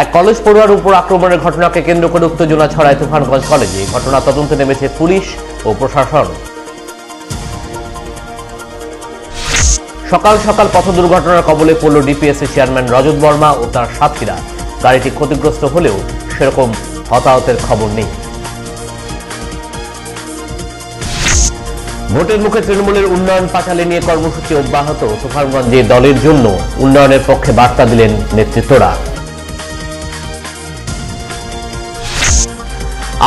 এক কলেজ পড়ুয়ার উপর আক্রমণের ঘটনাকে কেন্দ্র করে উত্তেজনা ছড়ায় তুফানগঞ্জ কলেজে। ঘটনা তদন্তে নেমেছে পুলিশ ও প্রশাসন। সকাল সকাল পথ দুর্ঘটনার কবলে পড়ল ডিপিএসসি চেয়ারম্যান রজত বর্মা ও তার সাথীরা। গাড়িটি ক্ষতিগ্রস্ত হলেও সেরকম হতাহতের খবর নেই। ভোটের মুখে তৃণমূলের উন্নয়ন পাঁচালী নিয়ে কর্মসূচি অব্যাহত। তুফানগঞ্জে দলের জন্য উন্নয়নের পক্ষে বার্তা দিলেন নেতৃত্বরা।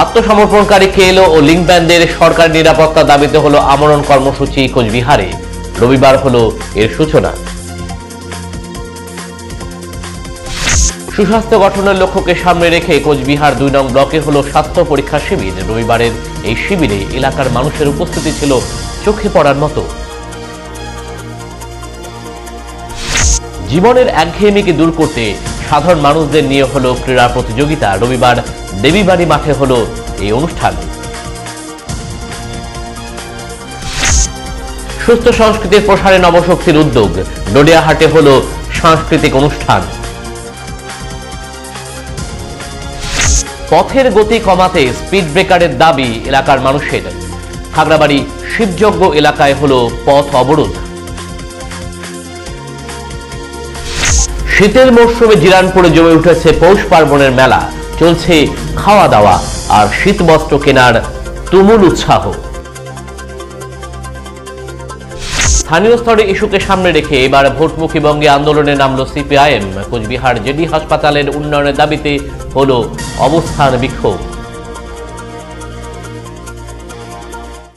আত্মসমর্পণকারী কেএলও ও লিঙ্ক ব্যান্ডের সরকারি নিরাপত্তা দাবিতে হলো আমরণ কর্মসূচি কোচবিহারে। রবিবার হলো এর সূচনা। সুস্বাস্থ্য গঠনের লক্ষ্যকে সামনে রেখে কোচবিহার ২ নং ব্লকে হলো স্বাস্থ্য পরীক্ষা শিবির। রবিবারের এই শিবিরে এলাকার মানুষের উপস্থিতি ছিল চোখে পড়ার মতো। জীবনের একঘেয়েমিকে দূর করতে সাধারণ মানুষদের নিয়ে হলো ক্রীড়া প্রতিযোগিতা। রবিবার দেবীবাড়ি মাঠে হলো এই অনুষ্ঠান। সুস্থ সংস্কৃতির প্রসারে নবশক্তির উদ্যোগ। নডিয়াহাটে হলো সাংস্কৃতিক অনুষ্ঠান। পথের গতি কমাতে স্পিড ব্রেকারের দাবি এলাকার মানুষের। খাগড়াবাড়ি শিবযজ্ঞ এলাকায় হলো পথ অবরোধ। শীতের মরশুমে জিরানপুরে জমে উঠেছে পৌষ পার্বণের মেলা। চলছে খাওয়া দাওয়া আর শীতবস্ত্র কেনার তুমুল উৎসাহ। স্থানীয় স্তরে ইস্যুকে সামনে রেখে এবার ভোটমুখী বঙ্গে আন্দোলনে নামল সিপিআইএম। কোচবিহার জেডি হাসপাতালের উন্নয়নের দাবিতে হলো অবস্থান বিক্ষোভ।